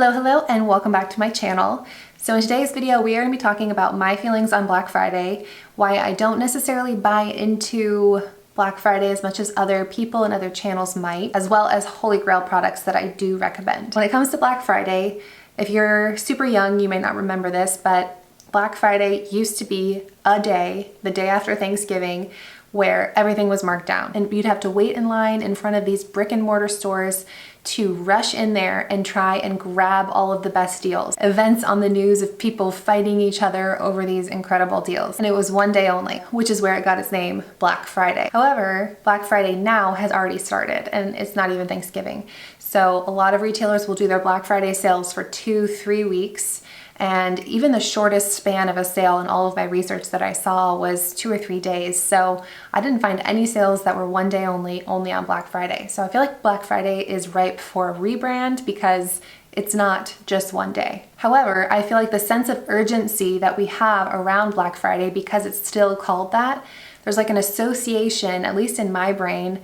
Hello, and welcome back to my channel. So in today's video, we are going to be talking about my feelings on Black Friday, why I don't necessarily buy into Black Friday as much as other people and other channels might, as well as Holy Grail products that I do recommend. When it comes to Black Friday, if you're super young, you may not remember this, but Black Friday used to be a day, the day after Thanksgiving, where everything was marked down. And you'd have to wait in line in front of these brick and mortar stores to rush in there and try and grab all of the best deals. Events on the news of people fighting each other over these incredible deals. And it was one day only, which is where it got its name, Black Friday. However, Black Friday now has already started and it's not even Thanksgiving. So a lot of retailers will do their Black Friday sales for 2-3 weeks. And even the shortest span of a sale in all of my research that I saw was 2 or 3 days. So I didn't find any sales that were one day only on Black Friday. So I feel like Black Friday is ripe for a rebrand because it's not just one day. However, I feel like the sense of urgency that we have around Black Friday, because it's still called that, there's like an association, at least in my brain,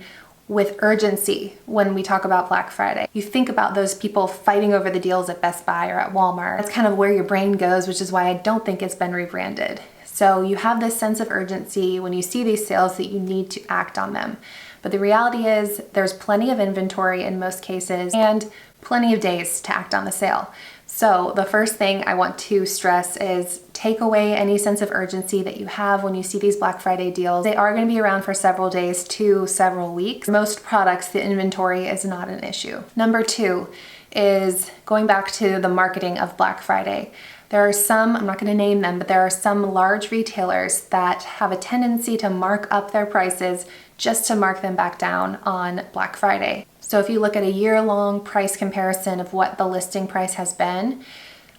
with urgency when we talk about Black Friday. You think about those people fighting over the deals at Best Buy or at Walmart. That's kind of where your brain goes, which is why I don't think it's been rebranded. So you have this sense of urgency when you see these sales that you need to act on them. But the reality is there's plenty of inventory in most cases and plenty of days to act on the sale. So the first thing I want to stress is take away any sense of urgency that you have when you see these Black Friday deals. They are going to be around for several days to several weeks. Most products, the inventory is not an issue. Number 2 is going back to the marketing of Black Friday. There are some, I'm not going to name them, but there are some large retailers that have a tendency to mark up their prices just to mark them back down on Black Friday. So if you look at a year-long price comparison of what the listing price has been,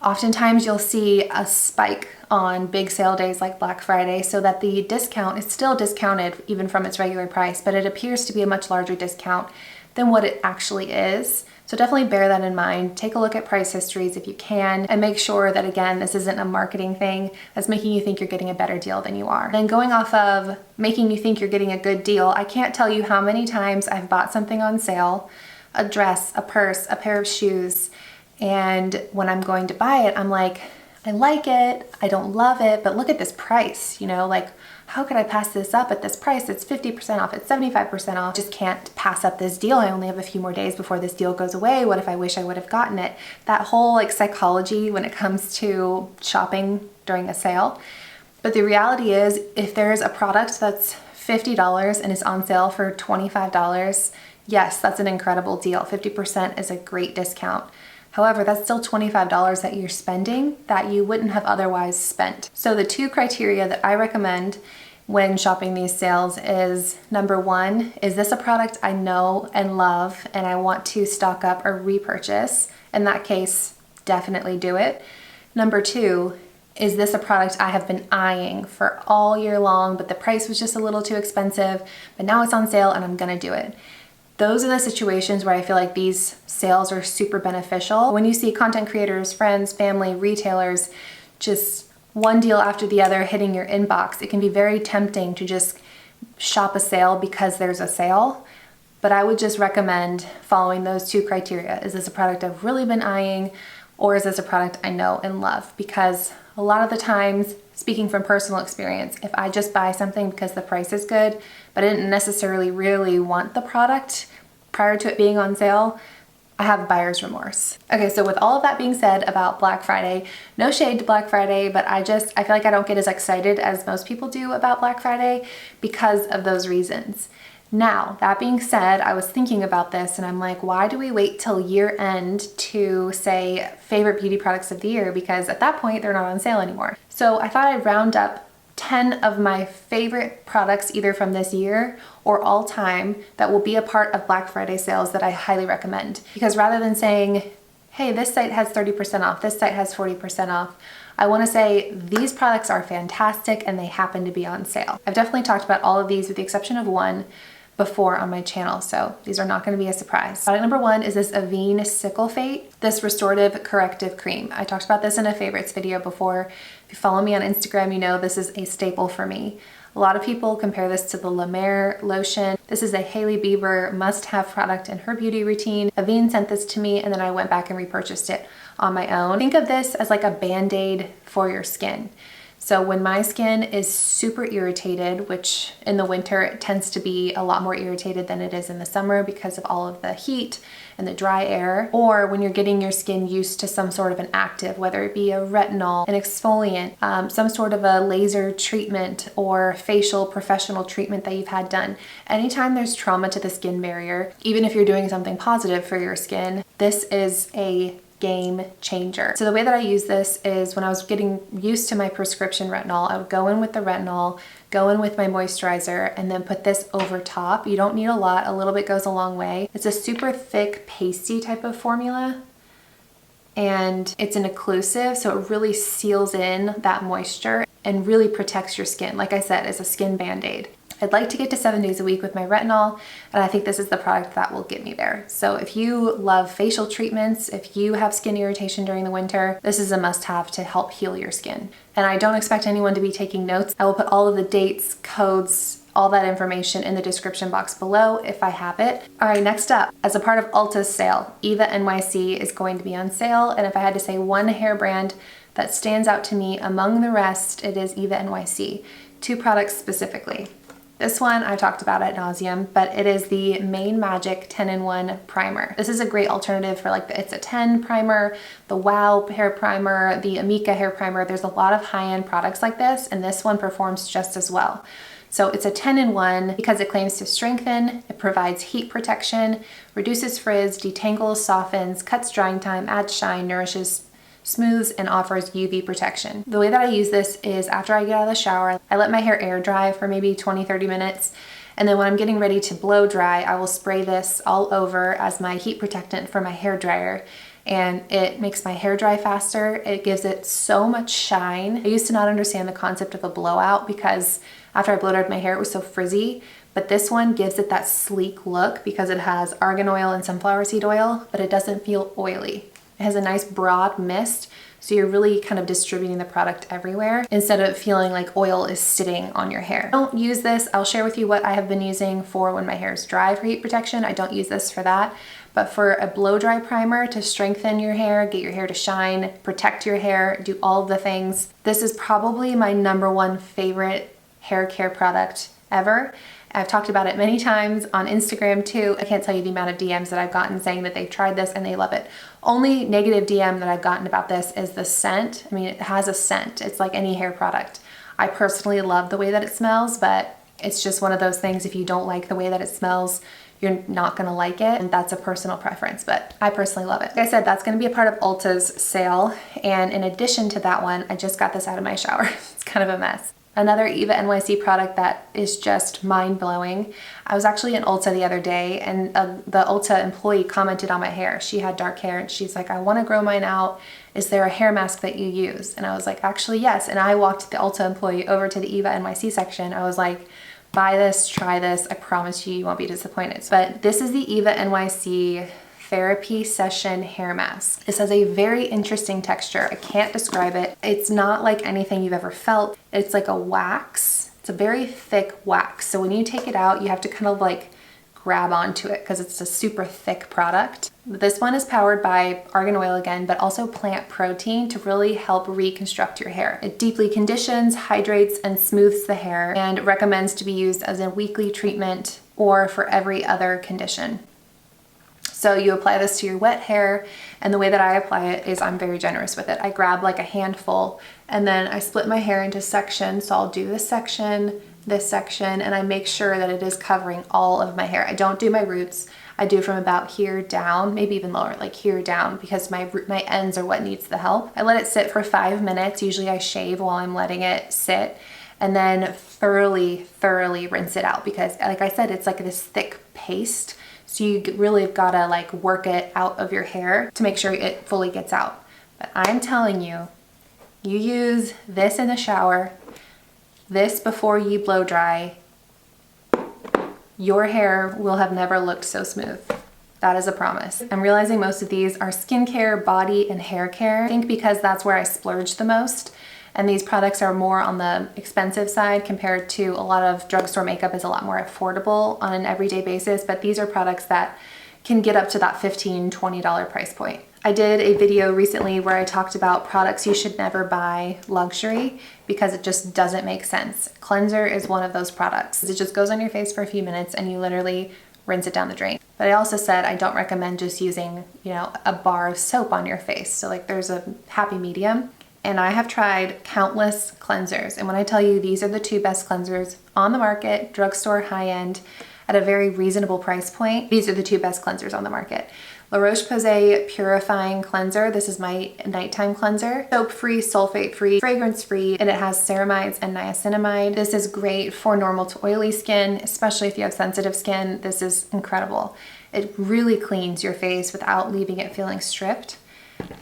oftentimes you'll see a spike on big sale days like Black Friday so that the discount is still discounted even from its regular price, but it appears to be a much larger discount than what it actually is. So definitely bear that in mind. Take a look at price histories if you can and make sure that, again, this isn't a marketing thing that's making you think you're getting a better deal than you are. Then going off of making you think you're getting a good deal, I can't tell you how many times I've bought something on sale, a dress, a purse, a pair of shoes, and when I'm going to buy it, I'm like, I like it, I don't love it, but look at this price, you know, like, how could I pass this up at this price? It's 50% off, it's 75% off. Just can't pass up this deal. I only have a few more days before this deal goes away. What if I wish I would have gotten it? That whole like psychology when it comes to shopping during a sale. But the reality is, if there's a product that's $50 and is on sale for $25, yes, that's an incredible deal. 50% is a great discount. However, that's still $25 that you're spending that you wouldn't have otherwise spent. So the 2 criteria that I recommend when shopping these sales is, number 1, is this a product I know and love and I want to stock up or repurchase? In that case, definitely do it. Number 2, is this a product I have been eyeing for all year long, but the price was just a little too expensive, but now it's on sale and I'm gonna do it. Those are the situations where I feel like these sales are super beneficial. When you see content creators, friends, family, retailers, just one deal after the other hitting your inbox, it can be very tempting to just shop a sale because there's a sale. But I would just recommend following those 2 criteria. Is this a product I've really been eyeing, or is this a product I know and love? Because a lot of the times, speaking from personal experience, if I just buy something because the price is good, but I didn't necessarily really want the product prior to it being on sale, I have buyer's remorse. Okay, so with all of that being said about Black Friday, no shade to Black Friday, but I feel like I don't get as excited as most people do about Black Friday because of those reasons. Now, that being said, I was thinking about this and I'm like, why do we wait till year end to say favorite beauty products of the year? Because at that point, they're not on sale anymore. So I thought I'd round up 10 of my favorite products either from this year or all time that will be a part of Black Friday sales that I highly recommend. Because rather than saying, hey, this site has 30% off, this site has 40% off, I want to say these products are fantastic and they happen to be on sale. I've definitely talked about all of these with the exception of one before on my channel, so these are not going to be a surprise. Product number 1 is this Avene Cicalfate, this restorative corrective cream. I talked about this in a favorites video before. If you follow me on Instagram, you know this is a staple for me. A lot of people compare this to the La Mer lotion. This is a Hailey Bieber must-have product in her beauty routine. Avene sent this to me and then I went back and repurchased it on my own. Think of this as like a Band-Aid for your skin. So when my skin is super irritated, which in the winter it tends to be a lot more irritated than it is in the summer because of all of the heat and the dry air, or when you're getting your skin used to some sort of an active, whether it be a retinol, an exfoliant, some sort of a laser treatment or facial professional treatment that you've had done. Anytime there's trauma to the skin barrier, even if you're doing something positive for your skin, this is a game changer. So the way that I use this is when I was getting used to my prescription retinol, I would go in with the retinol, go in with my moisturizer, and then put this over top. You don't need a lot, a little bit goes a long way. It's a super thick, pasty type of formula, and it's an occlusive, so it really seals in that moisture and really protects your skin. Like I said, it's a skin Band-Aid. I'd like to get to 7 days a week with my retinol, and I think this is the product that will get me there. So if you love facial treatments, if you have skin irritation during the winter, this is a must-have to help heal your skin. And I don't expect anyone to be taking notes. I will put all of the dates, codes, all that information in the description box below if I have it. All right, next up, as a part of Ulta's sale, Eva NYC is going to be on sale, and if I had to say one hair brand that stands out to me among the rest, it is Eva NYC. 2 products specifically. This one I talked about ad nauseum, but it is the Main Magic 10-in-1 primer. This is a great alternative for like the It's a 10 primer, the Wow hair primer, the Amika hair primer. There's a lot of high-end products like this, and this one performs just as well. So it's a 10-in-1 because it claims to strengthen, it provides heat protection, reduces frizz, detangles, softens, cuts drying time, adds shine, nourishes, smooths, and offers UV protection. The way that I use this is after I get out of the shower, I let my hair air dry for maybe 20-30 minutes. And then when I'm getting ready to blow dry, I will spray this all over as my heat protectant for my hair dryer. And it makes my hair dry faster. It gives it so much shine. I used to not understand the concept of a blowout because after I blow dried my hair, it was so frizzy. But this one gives it that sleek look because it has argan oil and sunflower seed oil, but it doesn't feel oily. It has a nice broad mist, so you're really kind of distributing the product everywhere instead of feeling like oil is sitting on your hair. Don't use this. I'll share with you what I have been using for when my hair is dry for heat protection. I don't use this for that, but for a blow dry primer to strengthen your hair, get your hair to shine, protect your hair, do all of the things. This is probably my #1 favorite hair care product ever. I've talked about it many times on Instagram too. I can't tell you the amount of DMs that I've gotten saying that they've tried this and they love it. Only negative DM that I've gotten about this is the scent. I mean, it has a scent. It's like any hair product. I personally love the way that it smells, but it's just one of those things, if you don't like the way that it smells, you're not gonna like it, and that's a personal preference, but I personally love it. Like I said, that's gonna be a part of Ulta's sale, and in addition to that one, I just got this out of my shower. It's kind of a mess. Another Eva NYC product that is just mind-blowing. I was actually in Ulta the other day, and the Ulta employee commented on my hair. She had dark hair, and she's like, I wanna grow mine out. Is there a hair mask that you use? And I was like, actually, yes. And I walked the Ulta employee over to the Eva NYC section. I was like, buy this, try this. I promise you, you won't be disappointed. But this is the Eva NYC Therapy Session Hair Mask. This has a very interesting texture. I can't describe it. It's not like anything you've ever felt. It's like a wax. It's a very thick wax. So when you take it out, you have to kind of like grab onto it because it's a super thick product. This one is powered by argan oil again, but also plant protein to really help reconstruct your hair. It deeply conditions, hydrates, and smooths the hair, and recommends to be used as a weekly treatment or for every other condition. So you apply this to your wet hair, and the way that I apply it is I'm very generous with it. I grab like a handful, and then I split my hair into sections. So I'll do this section, and I make sure that it is covering all of my hair. I don't do my roots. I do from about here down, maybe even lower, like here down, because my ends are what needs the help. I let it sit for 5 minutes. Usually I shave while I'm letting it sit, and then thoroughly rinse it out, because like I said, it's like this thick paste. So you really have gotta like work it out of your hair to make sure it fully gets out. But I'm telling you, you use this in the shower, this before you blow dry, your hair will have never looked so smooth. That is a promise. I'm realizing most of these are skincare, body, and hair care. I think because that's where I splurge the most. And these products are more on the expensive side compared to a lot of drugstore makeup is a lot more affordable on an everyday basis, but these are products that can get up to that $15, $20 price point. I did a video recently where I talked about products you should never buy luxury because it just doesn't make sense. Cleanser is one of those products. It just goes on your face for a few minutes and you literally rinse it down the drain. But I also said I don't recommend just using, you know, a bar of soap on your face. So like there's a happy medium. And I have tried countless cleansers. And when I tell you these are the two best cleansers on the market, drugstore, high-end, at a very reasonable price point, these are the two best cleansers on the market. La Roche-Posay Purifying Cleanser. This is my nighttime cleanser. Soap-free, sulfate-free, fragrance-free, and it has ceramides and niacinamide. This is great for normal to oily skin, especially if you have sensitive skin. This is incredible. It really cleans your face without leaving it feeling stripped.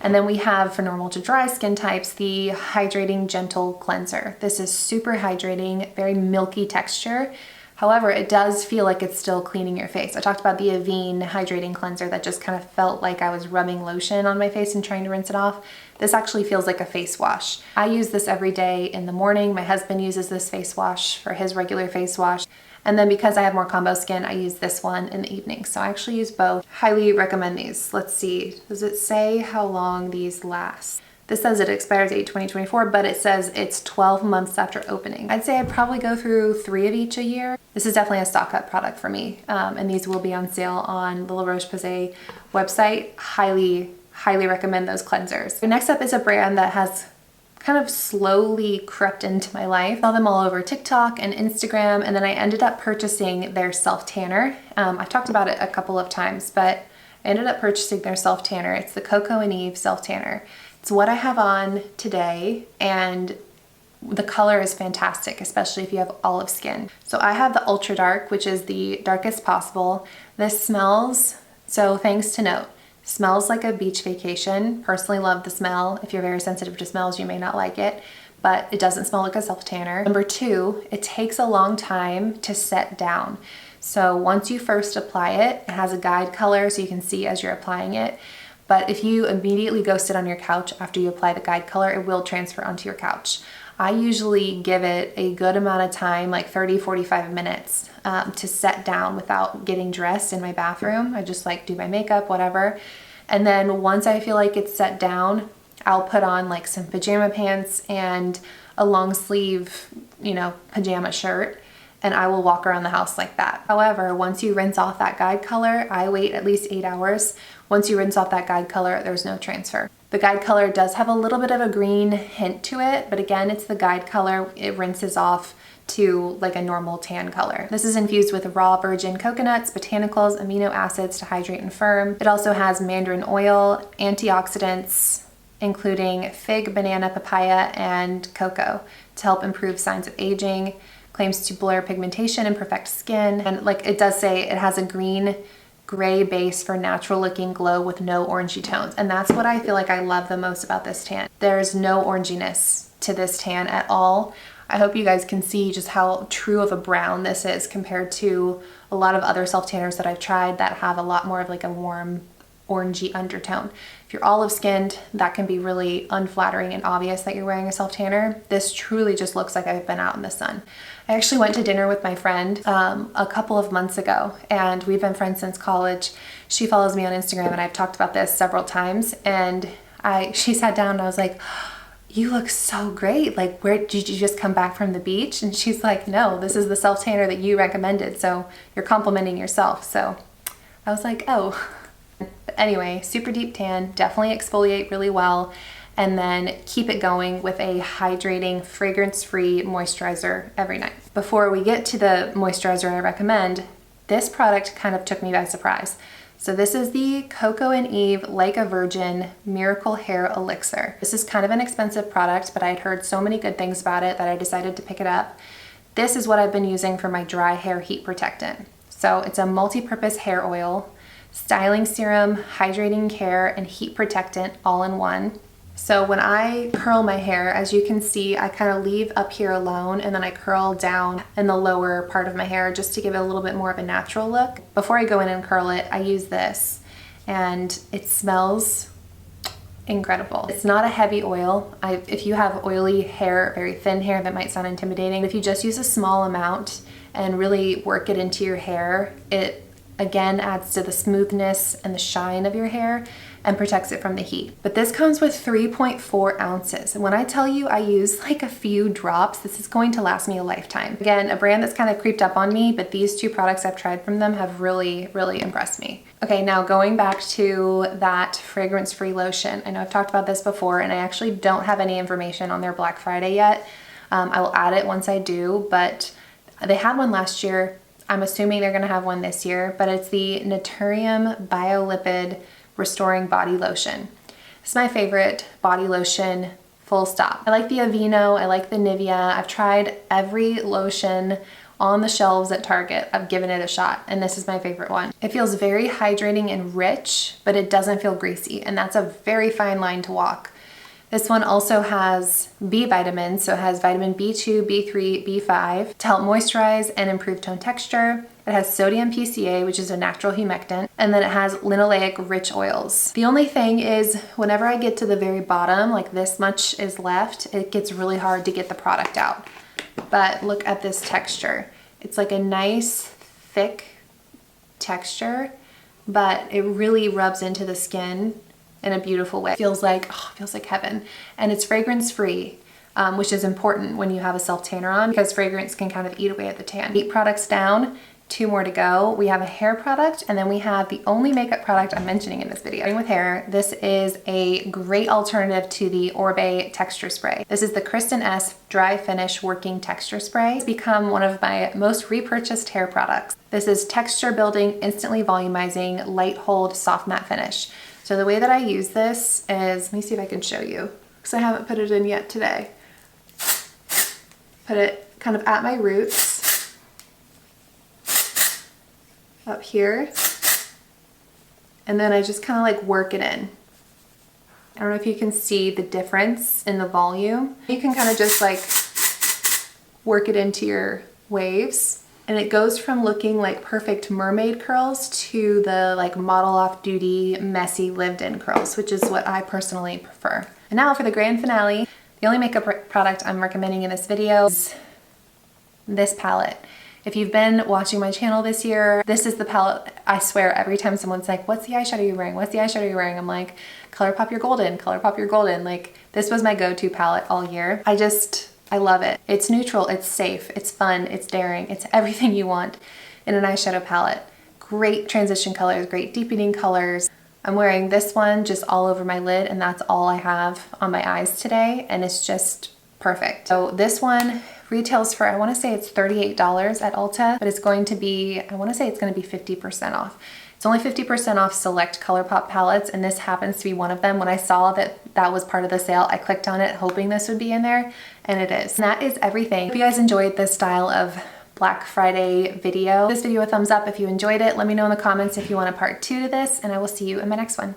And then we have, for normal to dry skin types, the Hydrating Gentle Cleanser. This is super hydrating, very milky texture. However, it does feel like it's still cleaning your face. I talked about the Avene Hydrating Cleanser that just kind of felt like I was rubbing lotion on my face and trying to rinse it off. This actually feels like a face wash. I use this every day in the morning. My husband uses this face wash for his regular face wash. And then because I have more combo skin, I use this one in the evening. So I actually use both. Highly recommend these. Let's see, does it say how long these last? This says it expires 8/2024, but it says it's 12 months after opening. I'd say I'd probably go through 3 of each a year. This is definitely a stock up product for me. And these will be on sale on the La Roche-Posay website. Highly recommend those cleansers. Next up is a brand that has kind of slowly crept into my life. I saw them all over TikTok and Instagram, and then I ended up purchasing their self tanner. I've talked about it a couple of times, but I ended up purchasing their self tanner. It's the Coco and Eve self tanner. It's what I have on today, and the color is fantastic, especially if you have olive skin. So I have the ultra dark, which is the darkest possible. This smells, so things to note, smells like a beach vacation. Personally love the smell. If you're very sensitive to smells, you may not like it, but it doesn't smell like a self tanner. Number 2, it takes a long time to set down. So once you first apply it, it has a guide color so you can see as you're applying it. But if you immediately go sit on your couch after you apply the guide color, it will transfer onto your couch. I usually give it a good amount of time, like 30, 45 minutes to set down without getting dressed in my bathroom. I just like do my makeup, whatever. And then once I feel like it's set down, I'll put on like some pajama pants and a long sleeve, you know, pajama shirt, and I will walk around the house like that. However, once you rinse off that guide color, I wait at least 8 hours. Once you rinse off that guide color, there's no transfer. The guide color does have a little bit of a green hint to it, but again, it's the guide color. It rinses off to like a normal tan color. This is infused with raw virgin coconuts, botanicals, amino acids to hydrate and firm. It also has mandarin oil, antioxidants, including fig, banana, papaya, and cocoa to help improve signs of aging. Claims to blur pigmentation and perfect skin. And like it does say, it has a green gray base for natural looking glow with no orangey tones. And that's what I feel like I love the most about this tan. There's no oranginess to this tan at all. I hope you guys can see just how true of a brown this is compared to a lot of other self tanners that I've tried that have a lot more of like a warm orangey undertone. If you're olive skinned, that can be really unflattering and obvious that you're wearing a self tanner. This truly just looks like I've been out in the sun. I actually went to dinner with my friend a couple of months ago, and we've been friends since college. She follows me on Instagram, and I've talked about this several times, and she sat down and I was like, you look so great. Like, where did you just come back from the beach? And she's like, no, this is the self tanner that you recommended, so you're complimenting yourself. So I was like, oh. But anyway, super deep tan, definitely exfoliate really well, and then keep it going with a hydrating, fragrance-free moisturizer every night. Before we get to the moisturizer I recommend, this product kind of took me by surprise. So this is the Coco and Eve Like a Virgin Miracle Hair Elixir. This is kind of an expensive product, but I had heard so many good things about it that I decided to pick it up. This is what I've been using for my dry hair heat protectant. So it's a multi-purpose hair oil, styling serum, hydrating care, and heat protectant all in one. So when I curl my hair, as you can see, I kind of leave up here alone and then I curl down in the lower part of my hair just to give it a little bit more of a natural look. Before I go in and curl it, I use this, and it smells incredible. It's not a heavy oil. If you have oily hair, very thin hair, that might sound intimidating. If you just use a small amount and really work it into your hair, it again adds to the smoothness and the shine of your hair and protects it from the heat. But this comes with 3.4 ounces. And when I tell you I use like a few drops, this is going to last me a lifetime. Again, a brand that's kind of creeped up on me, but these two products I've tried from them have really, really impressed me. Okay, now going back to that fragrance-free lotion. I know I've talked about this before, and I actually don't have any information on their Black Friday yet. I will add it once I do, but they had one last year. I'm assuming they're gonna have one this year, but it's the Naturium Biolipid Restoring Body Lotion. It's my favorite body lotion, full stop. I like the Avene, I like the Nivea. I've tried every lotion on the shelves at Target. I've given it a shot, and this is my favorite one. It feels very hydrating and rich, but it doesn't feel greasy, and that's a very fine line to walk. This one also has B vitamins, so it has vitamin B2, B3, B5 to help moisturize and improve tone texture. It has sodium PCA, which is a natural humectant, and then it has linoleic rich oils. The only thing is, whenever I get to the very bottom, like this much is left, it gets really hard to get the product out. But look at this texture. It's like a nice, thick texture, but it really rubs into the skin in a beautiful way. It feels like heaven. And it's fragrance free, which is important when you have a self tanner on, because fragrance can kind of eat away at the tan. 8 products down, 2 more to go. We have a hair product, and then we have the only makeup product I'm mentioning in this video. Starting with hair, this is a great alternative to the Orbe texture spray. This is the Kristin S Dry Finish Working Texture Spray. It's become one of my most repurchased hair products. This is texture building, instantly volumizing, light hold, soft matte finish. So the way that I use this is, let me see if I can show you, because I haven't put it in yet today. Put it kind of at my roots, up here, and then I just kind of like work it in. I don't know if you can see the difference in the volume. You can kind of just like work it into your waves. And it goes from looking like perfect mermaid curls to the like model off duty, messy lived in curls, which is what I personally prefer. And now for the grand finale, the only makeup product I'm recommending in this video is this palette. If you've been watching my channel this year, this is the palette. I swear every time someone's like, what's the eyeshadow you're wearing? What's the eyeshadow you're wearing? I'm like, Colourpop You're Golden, Colourpop You're Golden. Like, this was my go-to palette all year. I love it. It's neutral, it's safe, it's fun, it's daring, it's everything you want in an eyeshadow palette. Great transition colors, great deepening colors. I'm wearing this one just all over my lid, and that's all I have on my eyes today, and it's just perfect. So this one retails for, I want to say it's $38 at Ulta, but it's going to be, I want to say it's going to be 50% off. It's only 50% off select Colourpop palettes, and this happens to be one of them. When I saw that that was part of the sale, I clicked on it hoping this would be in there, and it is. And that is everything. If you guys enjoyed this style of Black Friday video, give this video a thumbs up if you enjoyed it. Let me know in the comments if you want a part 2 to this, and I will see you in my next one.